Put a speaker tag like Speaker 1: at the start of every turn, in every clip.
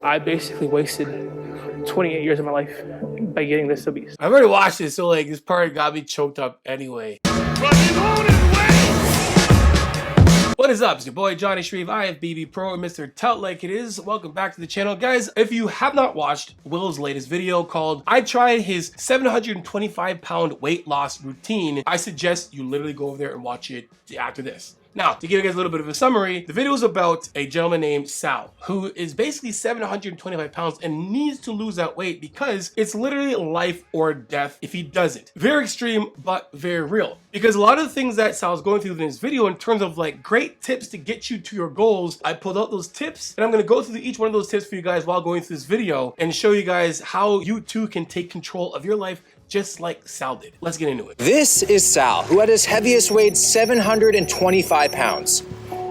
Speaker 1: I basically wasted 28 years of my life by getting this obese.
Speaker 2: I've already watched this, so like this part got me choked up anyway. What is up? It's your boy Johnny Shreve. I have BB Pro and Mr. Tell It Like It Is. Welcome back to the channel. Guys, if you have not watched Will's latest video called I Tried His 725-pound weight loss routine, I suggest you literally go over there and watch it after this. Now, to give you guys a little bit of a summary, the video is about a gentleman named Sal, who is basically 725 pounds and needs to lose that weight because it's literally life or death if he doesn't. Very extreme, but very real. Because a lot of the things that Sal's going through in this video in terms of like great tips to get you to your goals, I pulled out those tips and I'm gonna go through each one of those tips for you guys while going through this video and show you guys how you too can take control of your life just like Sal did. Let's get into it.
Speaker 3: This is Sal, who at his heaviest weighed 725 pounds.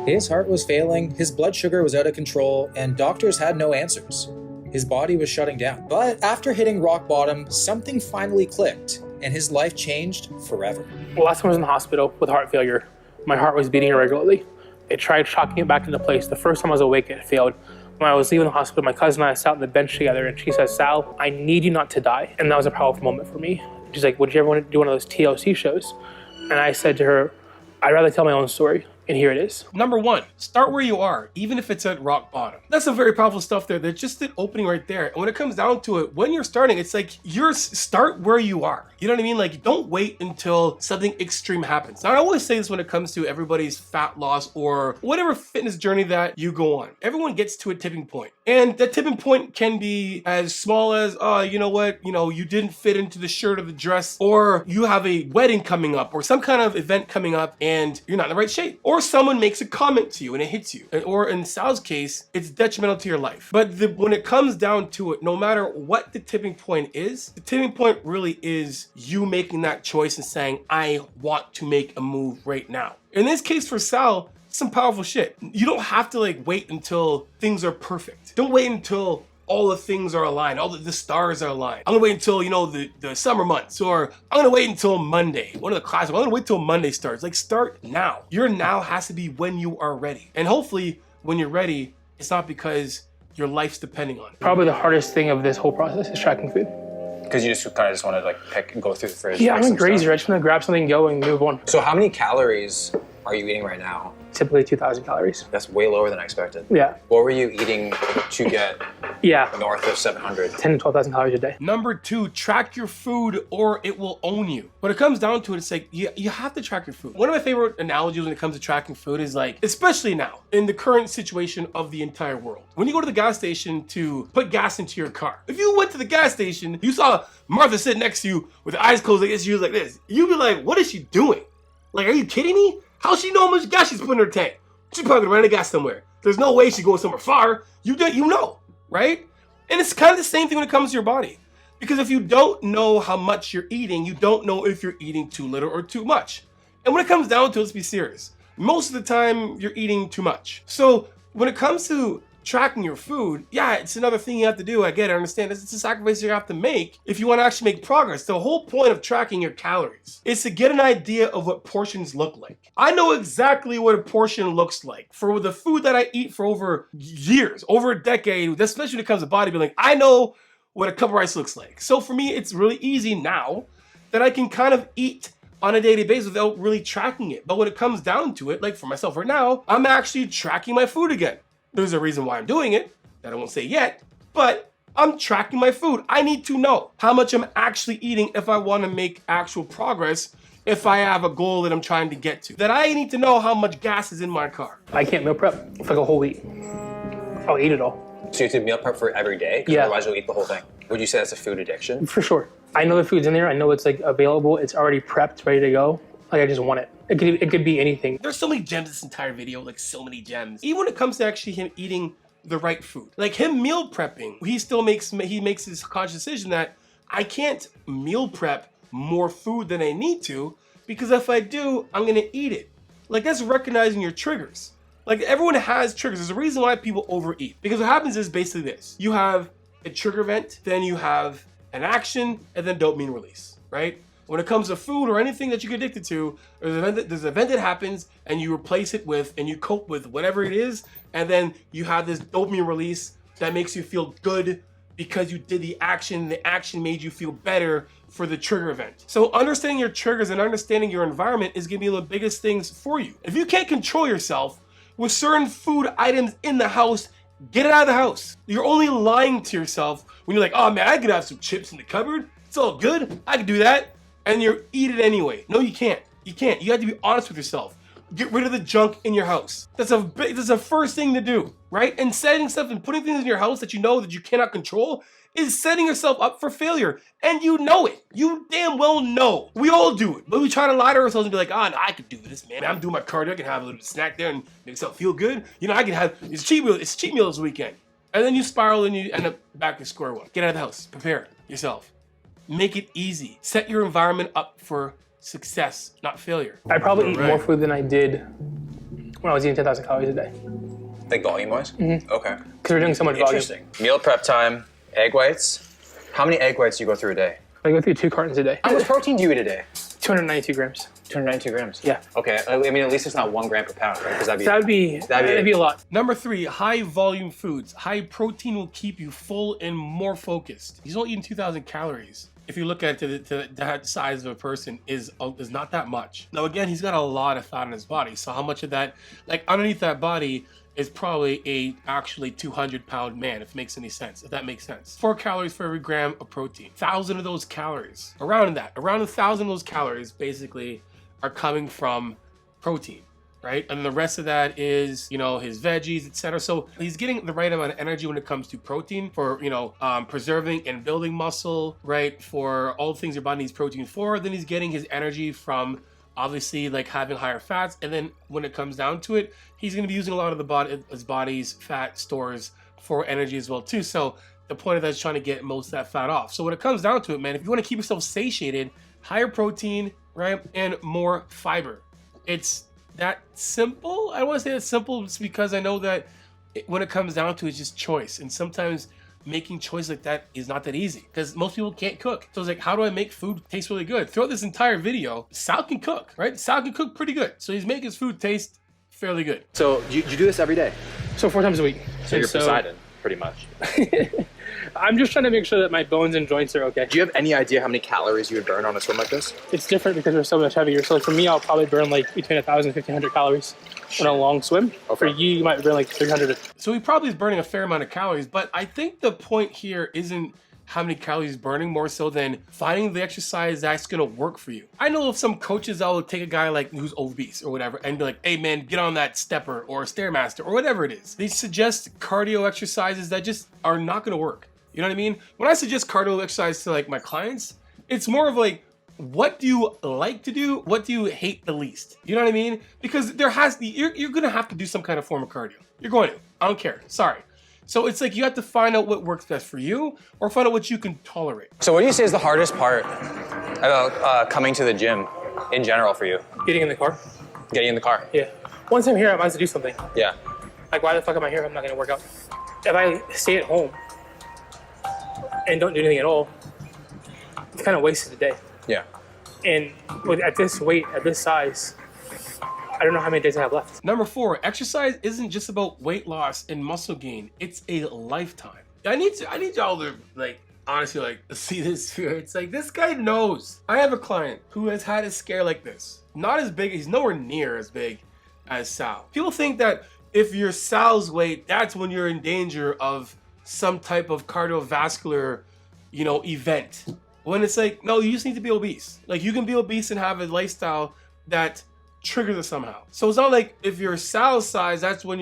Speaker 3: His heart was failing, his blood sugar was out of control, and doctors had no answers. His body was shutting down. But after hitting rock bottom, something finally clicked, and his life changed forever.
Speaker 1: Well, last time I was in the hospital with heart failure, my heart was beating irregularly. They tried shocking it back into place. The first time I was awake, it failed. When I was leaving the hospital, my cousin and I sat on the bench together and she said, "Sal, I need you not to die." And that was a powerful moment for me. She's like, "Would you ever want to do one of those TLC shows?" And I said to her, "I'd rather tell my own story." And here it is.
Speaker 2: Number one, start where you are, even if it's at rock bottom. That's some very powerful stuff there. That's just an opening right there. And when it comes down to it, when you're starting, it's like start where you are. You know what I mean? Like, don't wait until something extreme happens. Now, I always say this when it comes to everybody's fat loss or whatever fitness journey that you go on. Everyone gets to a tipping point. And that tipping point can be as small as, you know what? You didn't fit into the shirt or the dress, or you have a wedding coming up or some kind of event coming up and you're not in the right shape. Or someone makes a comment to you and it hits you. Or in Sal's case, it's detrimental to your life. But when it comes down to it, no matter what the tipping point is, the tipping point really is you making that choice and saying, I want to make a move right now. In this case for Sal, some powerful shit. You don't have to like wait until things are perfect. Don't wait until all the things are aligned, all the stars are aligned. I'm gonna wait until, the summer months, or I'm gonna wait until Monday, one of the classes, I'm gonna wait till Monday starts. Like, start now. Your now has to be when you are ready. And hopefully when you're ready, it's not because your life's depending on it.
Speaker 1: Probably the hardest thing of this whole process is tracking food.
Speaker 4: Because you just kind of want to like pick and go through the fridge.
Speaker 1: Yeah, I'm a grazer. I just want to grab something, go, and move on.
Speaker 4: So how many calories are you eating right now?
Speaker 1: Typically 2,000 calories.
Speaker 4: That's way lower than I expected.
Speaker 1: Yeah.
Speaker 4: What were you eating to get north of 700?
Speaker 1: 10 to 12,000 calories a day.
Speaker 2: Number two, track your food or it will own you. When it comes down to it, it's like, you have to track your food. One of my favorite analogies when it comes to tracking food is like, especially now, in the current situation of the entire world. When you go to the gas station to put gas into your car, if you went to the gas station, you saw Martha sitting next to you with her eyes closed like this, she was like this, you'd be like, what is she doing? Like, are you kidding me? How's she know how much gas she's putting in her tank? She's probably gonna run out of gas somewhere. There's no way she's going somewhere far. You know, right? And it's kind of the same thing when it comes to your body. Because if you don't know how much you're eating, you don't know if you're eating too little or too much. And when it comes down to it, let's be serious. Most of the time, you're eating too much. So when it comes to tracking your food, yeah, it's another thing you have to do. I get it, I understand. It's a sacrifice you have to make if you want to actually make progress. The whole point of tracking your calories is to get an idea of what portions look like. I know exactly what a portion looks like. For the food that I eat for over years, over a decade, especially when it comes to bodybuilding, I know what a cup of rice looks like. So for me, it's really easy now that I can kind of eat on a daily basis without really tracking it. But when it comes down to it, like for myself right now, I'm actually tracking my food again. There's a reason why I'm doing it that I won't say yet, but I'm tracking my food. I need to know how much I'm actually eating if I want to make actual progress, if I have a goal that I'm trying to get to. That I need to know how much gas is in my car.
Speaker 1: I can't meal prep for like a whole week. I'll eat it all.
Speaker 4: So you have to meal prep for every day?
Speaker 1: Yeah.
Speaker 4: Otherwise you'll eat the whole thing. Would you say that's a food addiction?
Speaker 1: For sure. I know the food's in there. I know it's like available. It's already prepped, ready to go. Like, I just want it. It could be anything.
Speaker 2: There's so many gems in this entire video, like so many gems. Even when it comes to actually him eating the right food. Like him meal prepping, he makes his conscious decision that I can't meal prep more food than I need to, because if I do, I'm gonna eat it. Like, that's recognizing your triggers. Like, everyone has triggers. There's a reason why people overeat. Because what happens is basically this. You have a trigger event, then you have an action, and then dopamine release, right? When it comes to food or anything that you get addicted to, there's an event that happens and you replace it with, and you cope with whatever it is, and then you have this dopamine release that makes you feel good because you did the action made you feel better for the trigger event. So understanding your triggers and understanding your environment is gonna be the biggest things for you. If you can't control yourself with certain food items in the house, get it out of the house. You're only lying to yourself when you're like, oh man, I could have some chips in the cupboard. It's all good, I can do that. And you eat it anyway. No, you can't. You can't. You have to be honest with yourself. Get rid of the junk in your house. That's a first thing to do, right? And setting stuff and putting things in your house that you know that you cannot control is setting yourself up for failure. And you know it. You damn well know. We all do it. But we try to lie to ourselves and be like, oh, no, I could do this, man. I'm doing my cardio. I can have a little snack there and make myself feel good. You know, I can have, it's cheat meal this weekend. And then you spiral and you end up back to square one. Get out of the house. Prepare yourself. Make it easy. Set your environment up for success, not failure.
Speaker 1: I probably eat more food than I did when I was eating 10,000 calories a day.
Speaker 4: Like volume-wise?
Speaker 1: Mm-hmm.
Speaker 4: Okay.
Speaker 1: Because we're doing so much volume.
Speaker 4: Interesting. Meal prep time, egg whites. How many egg whites do you go through a day?
Speaker 1: I go through 2 cartons a day.
Speaker 4: How much protein do you eat a day?
Speaker 1: 292 grams.
Speaker 4: 292 grams?
Speaker 1: Yeah.
Speaker 4: Okay, I mean, at least it's not 1 gram per pound, right? Because
Speaker 1: that'd be a lot.
Speaker 2: Number 3, high volume foods. High protein will keep you full and more focused. He's only eating 2,000 calories. If you look at it to that size of a person is not that much. Now again, he's got a lot of fat in his body. So how much of that, like underneath that body is probably a actually 200-pound man, if it makes any sense, if that makes sense. 4 calories for every gram of protein. 1,000 of those calories, around 1,000 of those calories basically are coming from protein. Right? And the rest of that is, you know, his veggies, etc. So he's getting the right amount of energy when it comes to protein for, you know, preserving and building muscle, right? For all the things your body needs protein for. Then he's getting his energy from obviously like having higher fats. And then when it comes down to it, he's going to be using a lot of his body's fat stores for energy as well too. So the point of that is trying to get most of that fat off. So when it comes down to it, man, if you want to keep yourself satiated, higher protein, right? And more fiber. It's that simple. I don't want to say it's simple just because I know that when it comes down to it, it's just choice. And sometimes making choice like that is not that easy because most people can't cook. So it's like, how do I make food taste really good? Throughout this entire video, Sal can cook, right? Sal can cook pretty good. So he's making his food taste fairly good.
Speaker 4: So you do this every day?
Speaker 1: So 4 times a week.
Speaker 4: So you're Poseidon, pretty much.
Speaker 1: I'm just trying to make sure that my bones and joints are okay.
Speaker 4: Do you have any idea how many calories you would burn on a swim like this?
Speaker 1: It's different because we're so much heavier. So for me, I'll probably burn like between 1,000 and 1,500 calories on a long swim. Okay. For you might burn like 300.
Speaker 2: So he probably is burning a fair amount of calories, but I think the point here isn't how many calories he's burning, more so than finding the exercise that's gonna work for you. I know of some coaches that will take a guy like who's obese or whatever and be like, hey man, get on that stepper or Stairmaster or whatever it is. They suggest cardio exercises that just are not gonna work. You know what I mean? When I suggest cardio exercise to like my clients, it's more of like, what do you like to do? What do you hate the least? You know what I mean? Because you're gonna have to do some kind of form of cardio. You're going to. I don't care. Sorry. So it's like you have to find out what works best for you or find out what you can tolerate.
Speaker 4: So what do you say is the hardest part about coming to the gym in general for you?
Speaker 1: Getting in the car.
Speaker 4: Getting in the car?
Speaker 1: Yeah. Once I'm here, I might have to do something.
Speaker 4: Yeah.
Speaker 1: Like, why the fuck am I here if I'm not gonna work out? If I stay at home and don't do anything at all, it's kind of wasted a day.
Speaker 4: Yeah.
Speaker 1: And at this weight, at this size, I don't know how many days I have left.
Speaker 2: Number 4, exercise isn't just about weight loss and muscle gain. It's a lifetime. I need y'all to like honestly like see this here. It's like this guy knows. I have a client who has had a scare like this. Not as big, he's nowhere near as big as Sal. People think that if you're Sal's weight, that's when you're in danger of some type of cardiovascular, you know, event. When it's like, no, you just need to be obese. Like you can be obese and have a lifestyle that triggers it somehow. So it's not like if you're Sal's size, that's when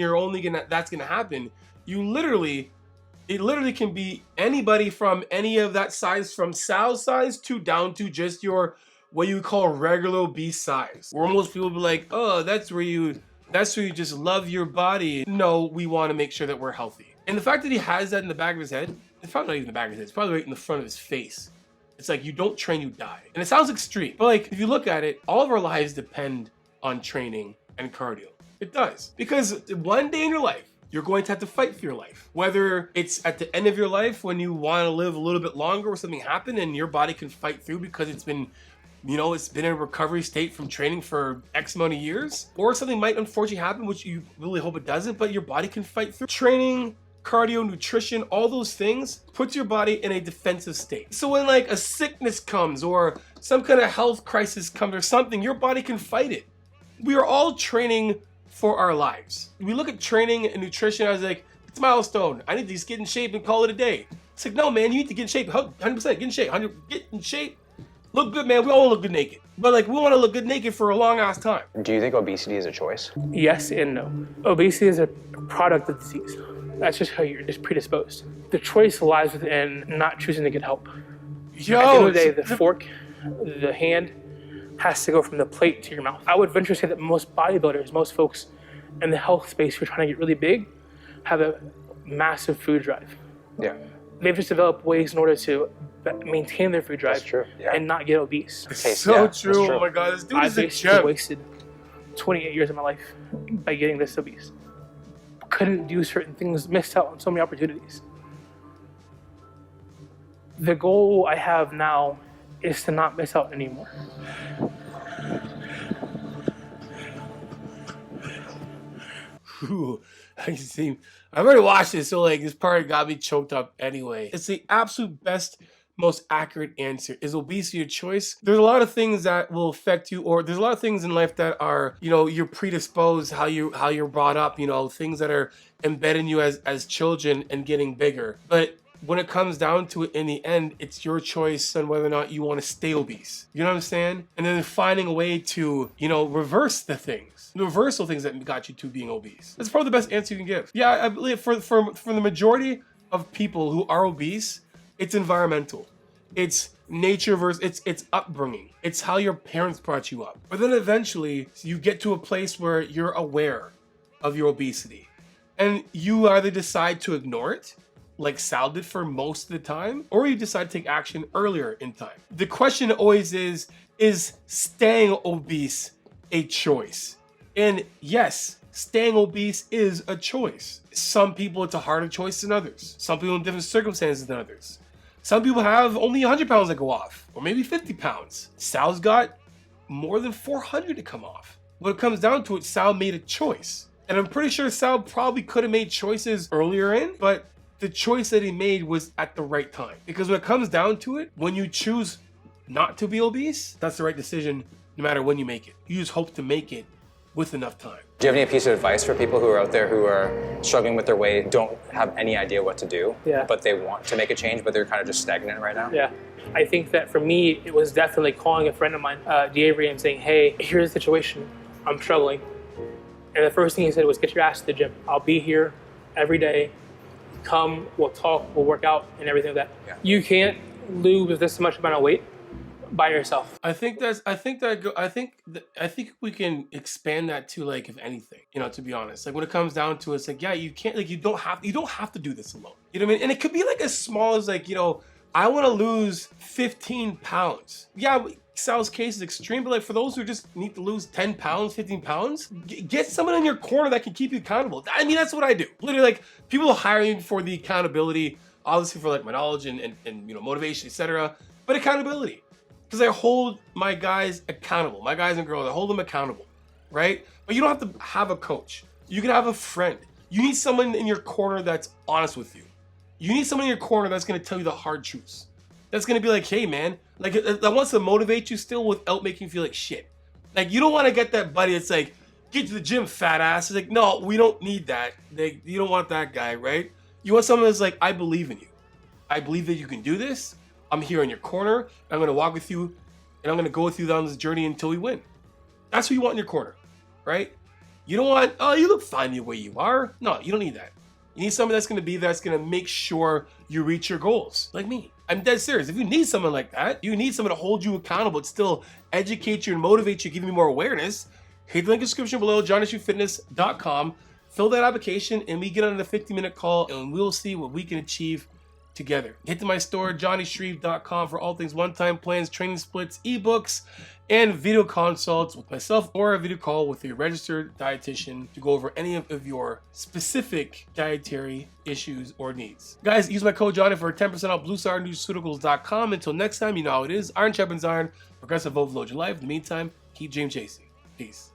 Speaker 2: that's gonna happen. It literally can be anybody from any of that size, from Sal's size to down to just your what you would call regular obese size. Where most people be like, oh, that's where you just love your body. No, we want to make sure that we're healthy. And the fact that he has that in the back of his head, it's probably not even the back of his head, it's probably right in the front of his face. It's like, you don't train, you die. And it sounds extreme, but like, if you look at it, all of our lives depend on training and cardio. It does. Because one day in your life, you're going to have to fight for your life. Whether it's at the end of your life when you want to live a little bit longer or something happened and your body can fight through because it's been in a recovery state from training for X amount of years, or something might unfortunately happen, which you really hope it doesn't, but your body can fight through. Training, cardio, nutrition, all those things puts your body in a defensive state. So when like a sickness comes or some kind of health crisis comes or something, your body can fight it. We are all training for our lives. We look at training and nutrition as like, it's a milestone. I need to just get in shape and call it a day. It's like, no, man, you need to get in shape. 100% get in shape. 100 get in shape. Look good, man. We all look good naked. But like, we want to look good naked for a long ass time.
Speaker 4: Do you think obesity is a choice?
Speaker 1: Yes and no. Obesity is a product of disease. That's just how you're just predisposed. The choice lies within not choosing to get help.
Speaker 2: Yo,
Speaker 1: At the end of the day, the fork, the hand, has to go from the plate to your mouth. I would venture to say that most bodybuilders, most folks in the health space who are trying to get really big, have a massive food drive.
Speaker 4: Yeah.
Speaker 1: They've just developed ways in order to maintain their food drive
Speaker 4: That's true. Yeah.
Speaker 1: and not get obese.
Speaker 2: So true. Oh my God, this dude
Speaker 1: I
Speaker 2: is a
Speaker 1: basically
Speaker 2: gem.
Speaker 1: wasted 28 years of my life by getting this obese. Couldn't do certain things, missed out on so many opportunities. The goal I have now is to not miss out anymore.
Speaker 2: Ooh, I've already watched it, so like this part got me choked up anyway. It's the absolute best, most accurate answer. Is obesity a choice? There's a lot of things that will affect you, or there's a lot of things in life that are, you know, you're predisposed, how you're brought up, you know, things that are embedded in you as children and getting bigger. But when it comes down to it, in the end, it's your choice on whether or not you want to stay obese. You know what I'm saying? And then finding a way to, you know, reverse the things. The reversal things that got you to being obese. That's probably the best answer you can give. Yeah, I believe for the majority of people who are obese, it's environmental. It's nature versus it's upbringing. It's how your parents brought you up. But then eventually you get to a place where you're aware of your obesity. And you either decide to ignore it, like Sal did for most of the time, or you decide to take action earlier in time. The question always is staying obese a choice? And yes, staying obese is a choice. Some people, it's a harder choice than others. Some people in different circumstances than others. Some people have only 100 pounds that go off, or maybe 50 pounds. Sal's got more than 400 to come off. When it comes down to it, Sal made a choice. And I'm pretty sure Sal probably could have made choices earlier in, but the choice that he made was at the right time. Because when it comes down to it, when you choose not to be obese, that's the right decision no matter when you make it. You just hope to make it with enough time.
Speaker 4: Do you have any piece of advice for people who are out there who are struggling with their weight, don't have any idea what to do, but they want to make a change, but they're kind of just stagnant right now?
Speaker 1: Yeah. I think that for me, it was definitely calling a friend of mine, Avery, and saying, hey, here's the situation. I'm struggling. And the first thing he said was, get your ass to the gym. I'll be here every day. Come, we'll talk, we'll work out, and everything like that. Yeah. You can't lose this much amount of weight by yourself.
Speaker 2: I think we can expand that to, like, if anything, you know, to be honest, like when it comes down to it, it's like, yeah, you can't, like, you don't have to do this alone. You know what I mean? And it could be like as small as like, you know, I want to lose 15 pounds. Yeah, Sal's case is extreme, but like for those who just need to lose 10 pounds, 15 pounds, get someone in your corner that can keep you accountable. I mean, that's what I do. Literally, like, people hire me for the accountability, obviously for like my knowledge and you know, motivation, etc. But accountability. Because I hold my guys accountable. My guys and girls, I hold them accountable, right? But you don't have to have a coach. You can have a friend. You need someone in your corner that's honest with you. You need someone in your corner that's going to tell you the hard truths. That's going to be like, hey, man, like, that wants to motivate you still without making you feel like shit. Like, you don't want to get that buddy that's like, get to the gym, fat ass. It's like, no, we don't need that. Like, you don't want that guy, right? You want someone that's like, I believe in you. I believe that you can do this. I'm here in your corner. I'm going to walk with you, and I'm going to go with you down this journey until we win. That's who you want in your corner, right? You don't want, oh, you look fine the way you are. No, you don't need that. You need someone that's going to be there, that's going to make sure you reach your goals, like me. I'm dead serious. If you need someone like that, you need someone to hold you accountable, but still educate you and motivate you, give you more awareness, hit the link in the description below, johnnyshoefitness.com. Fill that application, and we get on a 50-minute call, and we'll see what we can achieve together. Hit to my store, johnnyshreve.com, for all things one-time plans, training splits, ebooks, and video consults with myself, or a video call with a registered dietitian to go over any of your specific dietary issues or needs. Guys, use my code Johnny for 10% off BlueStarNutraceuticals.com. Until next time, you know how it is. Iron sharpens iron. Progressive overload your life. In the meantime, keep dream chasing. Peace.